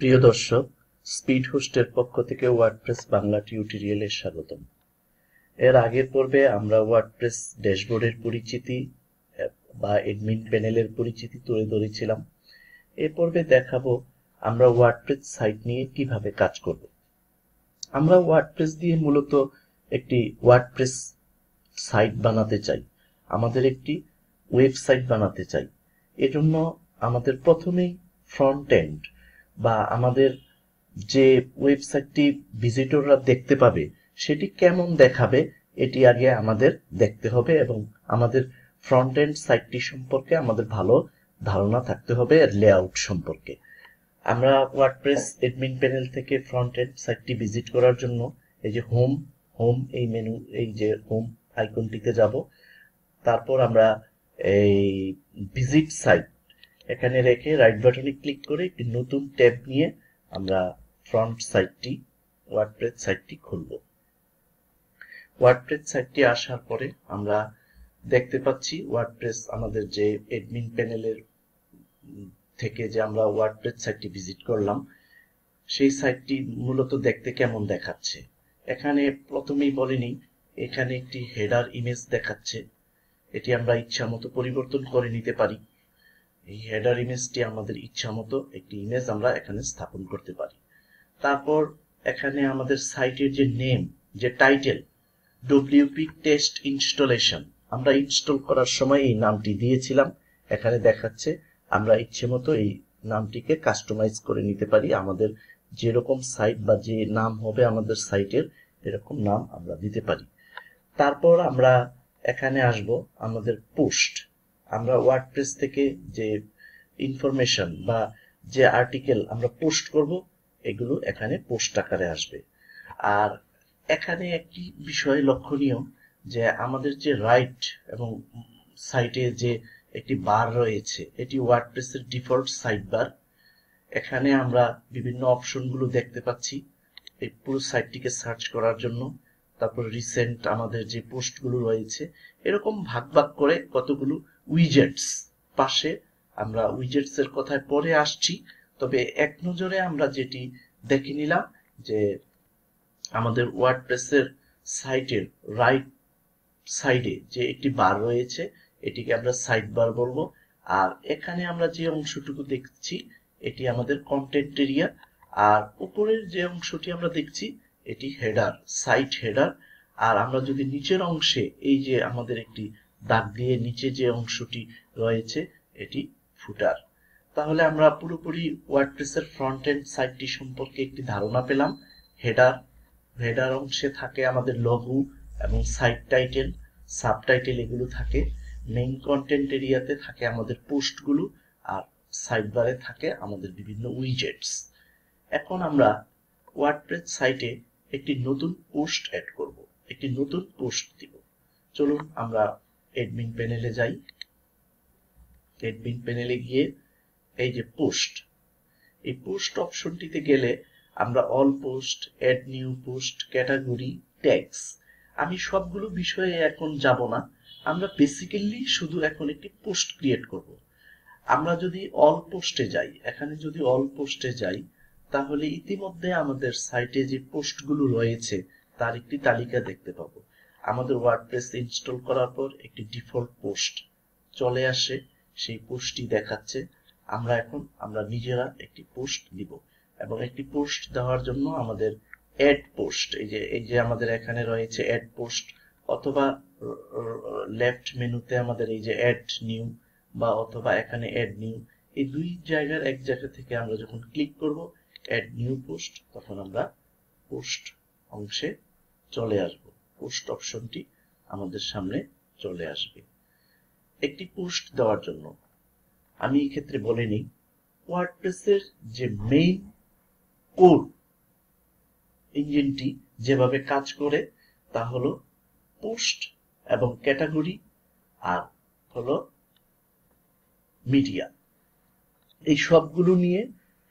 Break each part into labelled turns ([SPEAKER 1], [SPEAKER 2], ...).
[SPEAKER 1] প্রিয় দর্শক, স্পিড হোস্টের পক্ষ থেকে ওয়ার্ডপ্রেস বাংলা টিউটোরিয়ালে স্বাগতম। এর আগের পর্বে আমরা ওয়ার্ডপ্রেস ড্যাশবোর্ডের পরিচিতি বা এডমিন প্যানেলের পরিচিতি তুলে ধরেছিলাম। এই পর্বে দেখাবো আমরা ওয়ার্ডপ্রেস সাইট নিয়ে কিভাবে কাজ করব। আমরা ওয়ার্ডপ্রেস দিয়ে মূলত একটি ওয়ার্ডপ্রেস সাইট বানাতে চাই, আমাদের একটি ওয়েবসাইট বানাতে চাই। এজন্য আমাদের প্রথমেই ফ্রন্ট এন্ড বা আমাদের যে ওয়েবসাইটটি ভিজিটররা দেখতে পাবে সেটি কেমন দেখাবে এটি আগে আমাদের দেখতে হবে, এবং আমাদের ফ্রন্ট এন্ড সাইটটি সম্পর্কে আমাদের ভালো ধারণা থাকতে হবে, এর লেআউট সম্পর্কে। আমরা ওয়ার্ডপ্রেস এডমিন প্যানেল থেকে ফ্রন্ট এন্ড সাইটটি ভিজিট করার জন্য এই যে হোম এই মেনু, এই যে হোম আইকনটিতে যাব। তারপর আমরা এই ভিজিট সাইট এখানে রেখে রাইট বাটনে ক্লিক করে একটি নতুন ট্যাব নিয়ে আমরা ফ্রন্ট সাইটটি ওয়ার্ডপ্রেস সাইটটি খুলব। ওয়ার্ডপ্রেস সাইটটি আসার পরে আমরা দেখতে পাচ্ছি ওয়ার্ডপ্রেস আমাদের যে এডমিন প্যানেলের থেকে যে আমরা ওয়ার্ডপ্রেস সাইটটি ভিজিট করলাম সেই সাইটটি মূলত দেখতে কেমন দেখাচ্ছে। এখানে প্রথমেই বলিনি, এখানে একটি হেডার ইমেজ দেখাচ্ছে, এটি আমরা ইচ্ছা মতো পরিবর্তন করে নিতে পারি। এই হেডার ইমেজটি আমাদের ইচ্ছা মতো একটি ইমেজ আমরা এখানে স্থাপন করতে পারি। তারপর এখানে আমাদের সাইটের যে নেম, যে টাইটেল, ডব্লিউপি টেস্ট ইনস্টলেশন, আমরা ইনস্টল করার সময় এই নামটি দিয়েছিলাম, এখানে দেখাচ্ছে। আমরা ইচ্ছে মতো এই নামটিকে কাস্টমাইজ করে নিতে পারি, আমাদের যেরকম সাইট বা যে নাম হবে আমাদের সাইটের এরকম নাম আমরা দিতে পারি। তারপর আমরা এখানে আসব আমাদের পোস্ট। আমরা ওয়ার্ডপ্রেস থেকে যে ইনফরমেশন বা যে আর্টিকেল আমরা পোস্ট করব এগুলো এখানে পোস্ট আকারে আসবে। আর এখানে একটি বিষয় লক্ষণীয় যে আমাদের যে রাইট এবং সাইটে যে একটি বার রয়েছে এটি ওয়ার্ডপ্রেসের ডিফল্ট সাইড বার। এখানে আমরা বিভিন্ন অপশনগুলো দেখতে পাচ্ছি এই পুরো সাইটটিকে সার্চ করার জন্য। তারপর রিসেন্ট আমাদের যে পোস্টগুলো রয়েছে এরকম ভাগ ভাগ করে কতগুলো উইজেটস পাশে, আমরা উইজেটস এর কথায় পরে আসছি, তবে এক নজরে আমরা যেটি দেখে নিলাম যে আমাদের ওয়ার্ডপ্রেসের সাইটের রাইট সাইডে যে একটি বার রয়েছে এটিকে আমরা সাইড বার বলবো। আর এখানে আমরা যে অংশটুকু দেখছি এটি আমাদের কন্টেন্ট এরিয়া, আর উপরের যে অংশটি আমরা দেখছি এটি হেডার, সাইট হেডার। আর আমরা যদি নিচের অংশে এই যে আমাদের একটি দাগ দিয়ে নিচে যে অংশটি রয়েছে এটি ফুটার। তাহলে আমরা পুরোপুরি ওয়ার্ডপ্রেসের ফ্রন্ট এন্ড সাইটটি সম্পর্কে একটি ধারণা পেলাম। হেডার অংশে থাকে আমাদের লোগো এবং সাইট টাইটেল, সাবটাইটেল এগুলো থাকে। মেইন কন্টেন্ট এরিয়াতে থাকে আমাদের পোস্টগুলো, আর সাইড বারে থাকে আমাদের বিভিন্ন উইজেটস। এখন আমরা ওয়ার্ডপ্রেস সাইটে একটি নতুন পোস্ট অ্যাড করব, একটি নতুন পোস্ট দিব। চলুন আমরা এডমিন প্যানেলে যাই। এডমিন প্যানেলে গিয়ে এই যে পোস্ট, এই পোস্ট অপশনটিতে গেলে আমরা all post, add new post, category, tags, আমি সবগুলো বিষয়ে এখন যাব না। আমরা বেসিক্যালি শুধু এখন একটি পোস্ট ক্রিয়েট করব। আমরা যদি অল পোস্টে যাই, এখানে যদি অল পোস্টে যাই তাহলে ইতিমধ্যে আমাদের সাইটে যে পোস্টগুলো রয়েছে তার একটি তালিকা দেখতে পাবো। আমাদের ওয়ার্ডপ্রেস ইনস্টল করার পর একটি ডিফল্ট পোস্ট চলে আসে, সেই পোস্টটি দেখাচ্ছে। আমরা নিজেরা একটি পোস্ট দিব, এবং একটি পোস্ট দেওয়ার জন্য আমাদের অ্যাড পোস্ট, এই যে আমাদের এখানে রয়েছে অ্যাড পোস্ট, অথবা লেফট মেনুতে আমাদের এই যে অ্যাড নিউ, বা অথবা এখানে অ্যাড নিউ, এই দুই জায়গার এক জায়গা থেকে আমরা যখন ক্লিক করব অ্যাড নিউ পোস্ট, তখন আমরা পোস্ট অংশে চলে আসব, পোস্ট অপশনটি আমাদের সামনে চলে আসবে। একটি পোস্ট দেওয়ার জন্য আমি এই ক্ষেত্রে বলে নিই, ওয়ার্ডপ্রেসের যে মেইন কোর ইঞ্জিনটি যেভাবে কাজ করে তা হলো পোস্ট এবং ক্যাটাগরি আর হলো মিডিয়া। এই সবগুলো নিয়ে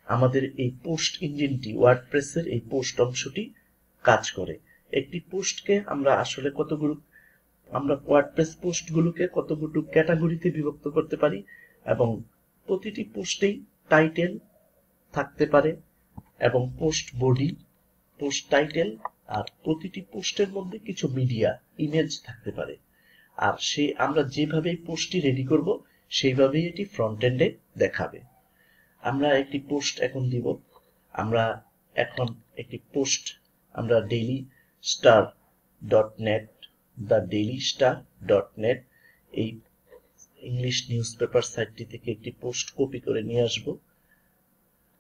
[SPEAKER 1] আমাদের এই পোস্ট ইঞ্জিনটি, ওয়ার্ডপ্রেসের এই পোস্ট অংশটি কাজ করে। একটি পোস্টকে আমরা আসলে আমরা ওয়ার্ডপ্রেস পোস্টগুলোকে কতগুলো ক্যাটাগরিতে বিভক্ত করতে পারি, এবং প্রতিটি পোস্টেই টাইটেল থাকতে পারে, এবং পোস্ট বডি, পোস্ট টাইটেল, আর প্রতিটি পোস্টের মধ্যে কিছু মিডিয়া ইমেজ থাকতে পারে। আর আমরা যেভাবে পোস্টটি রেডি করব সেইভাবেই এটি ফ্রন্ট এন্ডে দেখাবে। আমরা একটি পোস্ট এখন দিব। আমরা এখন একটি পোস্ট আমরা dailystar.net, thedailystar.net এই ইংলিশ নিউজ পেপার সাইটটি থেকে একটি পোস্ট কপি করে নিয়ে আসব।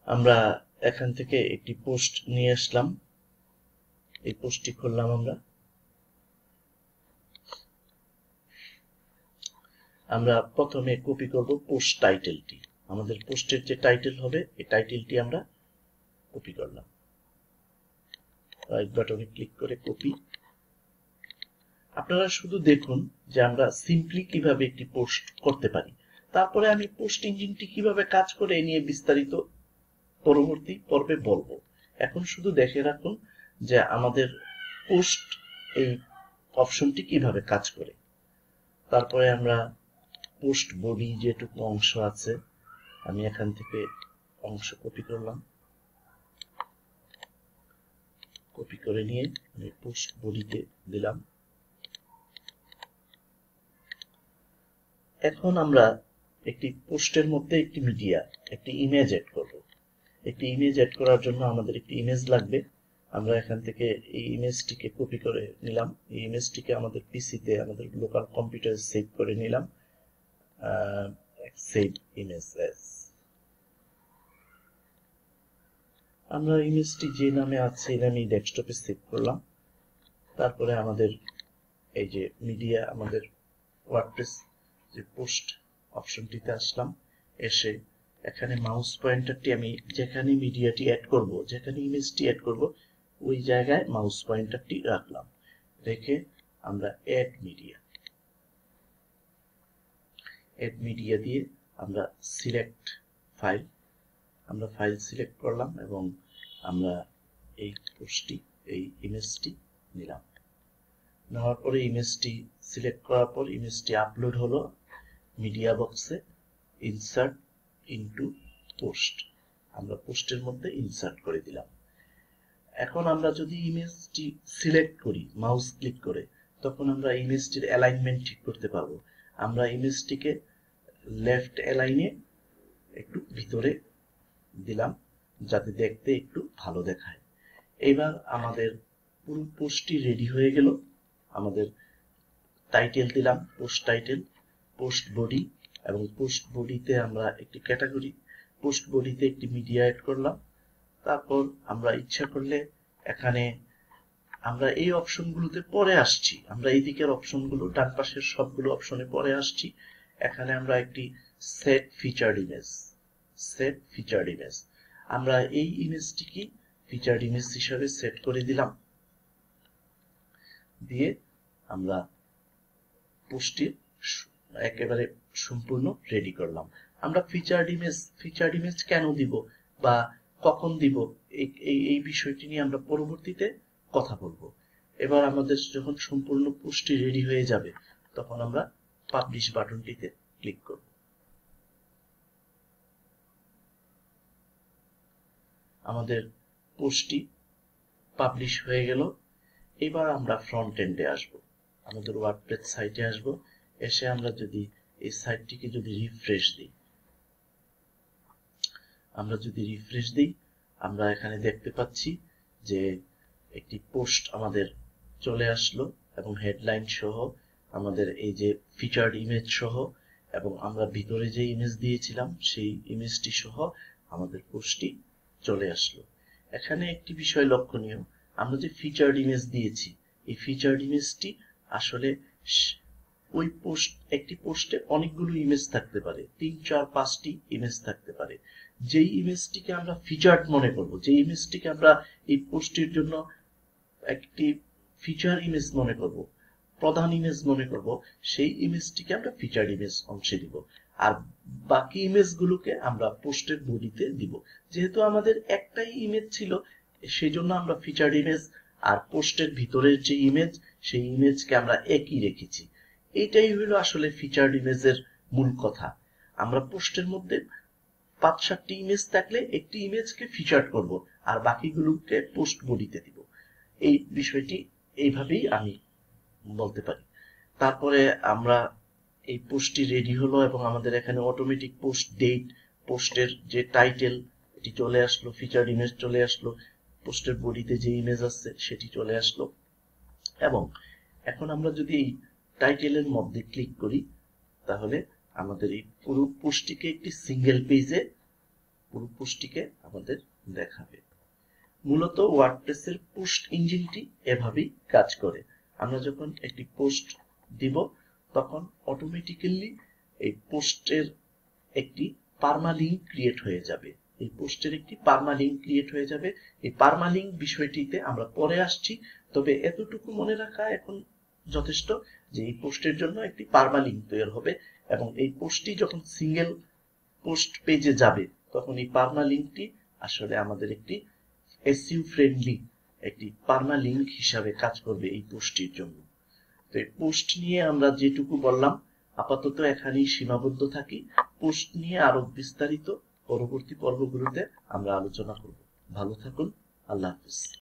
[SPEAKER 1] আমরা এখান থেকে একটি পোস্ট নিয়ে আসলাম, এই পোস্টটি খুললাম। আমরা প্রথমে কপি করব পোস্ট টাইটেলটি। আমাদের পোস্টের যে টাইটেল হবে এই টাইটেলটি আমরা কপি করলাম। রাইট বাটনে ক্লিক করে কপি। আপনারা শুধু দেখুন যে আমরা সিম্পলি কিভাবে একটি পোস্ট করতে পারি। তারপরে আমি পোস্ট ইঞ্জিনটি কিভাবে কাজ করে এ নিয়ে বিস্তারিত পরবর্তী পর্বে বলবো। এখন শুধু দেখে রাখুন যে আমাদের পোস্ট এই অপশনটি কিভাবে কাজ করে। তারপরে আমরা পোস্ট বডি যেটুকু অংশ আছে আমি এখান থেকে অংশ কপি করলাম। কপি করে নিয়ে আমি পোস্ট বডিতে দিলাম। এখন আমরা একটি পোস্টের মধ্যে একটি মিডিয়া, একটি ইমেজ এড করব। একটি ইমেজ এড করার জন্য আমাদের একটি ইমেজ লাগবে। আমরা এখান থেকে এই ইমেজটিকে কপি করে নিলাম। এই ইমেজটিকে আমাদের পিসিতে, আমাদের লোকাল কম্পিউটারে সেভ করে নিলাম। Save image as. আমরা ইমেজটি যে নামে আছে এই নামে ডেস্কটপে সেভ করলাম। তারপরে আমাদের এই যে মিডিয়া, আমাদের ওয়ার্ডপ্রেস যে পোস্ট অপশনটিতে আসলাম। এসে এখানে মাউস পয়েন্টারটি আমি যেখানে মিডিয়াটি অ্যাড করব, যেখানে ইমেজটি অ্যাড করব ওই জায়গায় মাউস পয়েন্টারটি রাখলাম। রেখে আমরা অ্যাড মিডিয়া দিয়ে আমরা সিলেক্ট ফাইল, আমরা ফাইল সিলেক্ট করলাম এবং আমরা এই পোস্টটি, এই ইমেজটি নিলাম। নেওয়ার পরে ইমেজটি সিলেক্ট করার পর ইমেজটি আপলোড হলো মিডিয়া বক্সে। ইনসার্ট ইনটু পোস্ট, আমরা পোস্টের মধ্যে ইনসার্ট করে দিলাম। এখন আমরা যদি ইমেজটি সিলেক্ট করি মাউস ক্লিক করে, তখন আমরা ইমেজটির অ্যালাইনমেন্ট ঠিক করতে পারবো। আমরা ইমেজটিকে লেফট অ্যালাইনে একটু ভিতরে দিলাম যাতে দেখতে একটু ভালো দেখায়। এবার আমাদের পুরো পোস্টটি রেডি হয়ে গেল। আমাদের টাইটেল দিলাম, পোস্ট টাইটেল, পোস্ট বডি, এবং পোস্ট বডিতে আমরা একটি ক্যাটাগরি, পোস্ট বডিতে একটি মিডিয়া অ্যাড করলাম। তারপর আমরা ইচ্ছা করলে এখানে আমরা এই অপশনগুলোতে পরে আসছি, আমরা এই দিকের অপশনগুলো ডান পাশের সবগুলো অপশনে পরে আসছি। এখানে আমরা একটি সেট ফিচার্ড ইমেজ, আমরা এই ইমেজটিকে ফিচার্ড ইমেজ হিসাবে সেট করে দিলাম। দিয়ে আমরা পোস্টটি একেবারে সম্পূর্ণ রেডি করলাম। আমরা ফিচার্ড ইমেজ কেন দিব বা কখন দিব এই বিষয়টি নিয়ে আমরা পরবর্তীতে কথা বলবো। এবার আমাদের যখন সম্পূর্ণ পোস্টটি রেডি হয়ে যাবে তখন আমরা পাবলিশ বাটনটিতে ক্লিক করব। আমাদের পোস্টটি পাবলিশ হয়ে গেল। এবার আমরা ফ্রন্ট এন্ডে আসব, আমাদের ওয়ার্ডপ্রেস সাইটে আসব। এসে আমরা যদি এই সাইটটিকে যদি রিফ্রেশ দিই, আমরা এখানে দেখতে পাচ্ছি যে একটি পোস্ট আমাদের চলে আসলো এবং হেডলাইন সহ, আমাদের এই যে ফিচার্ড ইমেজ সহ, এবং আমরা ভিতরে যে ইমেজ দিয়েছিলাম সেই ইমেজটি সহ আমাদের পোস্টটি চলে আসলো। এখানে একটি বিষয় লক্ষণীয়, আমরা যে ফিচার্ড ইমেজ দিয়েছি এই ফিচার্ড ইমেজটি আসলে ওই একটি পোস্টে অনেকগুলো ইমেজ থাকতে পারে, 3, 4, 5টি ইমেজ থাকতে পারে। যেই ইমেজটিকে আমরা ফিচার্ড মনে করব, যে ইমেজটিকে আমরা এই পোস্টের জন্য একটি ফিচার ইমেজ মনে করব, প্রধান ইমেজ মনে করব, সেই ইমেজটিকে আমরা ফিচার্ড ইমেজ অংশে দিব। আর বাকি ইমেজগুলোকে আমরা পোস্টের বডিতে দিব। যেহেতু আমাদের একটাই ইমেজ ছিল সেই জন্য আমরা ফিচার্ড ইমেজ আর পোস্টের ভিতরের যে ইমেজ সেই ইমেজকে আমরা একই রেখেছি। এইটাই হলো আসলে ফিচার্ড ইমেজের মূল কথা। আমরা পোস্টের মধ্যে 5-7টি ইমেজ থাকলে একটি ইমেজকে ফিচার করব আর বাকিগুলোকে পোস্ট বডিতে দিব। এই বিষয়টি এইভাবেই আমি বলতে পারি। তারপরে আমরা এই পোস্টটি রেডি হলো এবং আমাদের এখানে অটোমেটিক পোস্ট ডেট, পোস্টের যে টাইটেল এটি চলে আসলো, ফিচার্ড ইমেজ চলে আসলো, পোস্টের বডিতে যে ইমেজ আছে সেটি চলে আসলো। এবং এখন আমরা যদি এই টাইটেলের মধ্যে ক্লিক করি তাহলে আমাদের এই পুরো পোস্টটিকে একটি সিঙ্গেল পেজে পুরো পোস্টটিকে আমাদের দেখাবে। মূলত ওয়ার্ডপ্রেসের পোস্ট ইঞ্জিনটি এভাবেই কাজ করে। আমরা যখন একটি পোস্ট দিব তখন অটোমেটিক্যালি এই পোস্টের একটি পার্মালিঙ্ক ক্রিয়েট হয়ে যাবে। এই পোস্টের একটি পার্মালিঙ্ক ক্রিয়েট হয়ে যাবে। এই পার্মালিঙ্ক বিষয়টিতে আমরা পরে আসছি, তবে এতটুকু মনে রাখা এখন যথেষ্ট যে এই পোস্টের জন্য একটি পার্মালিঙ্ক তৈরি হবে এবং এই পোস্টটি যখন সিঙ্গেল পোস্ট পেজে যাবে তখন এই পার্মালিঙ্কটি আসলে আমাদের একটি এসইও ফ্রেন্ডলি একটি পার্মালিঙ্ক হিসাবে কাজ করবে এই পোস্টটির জন্য। তো এই পোস্ট নিয়ে আমরা যেটুকু বললাম আপাতত এখানেই সীমাবদ্ধ থাকি। পোস্ট নিয়ে আরো বিস্তারিত পরবর্তী পর্বগুলোতে আমরা আলোচনা করব। ভালো থাকুন। আল্লাহ হাফেজ।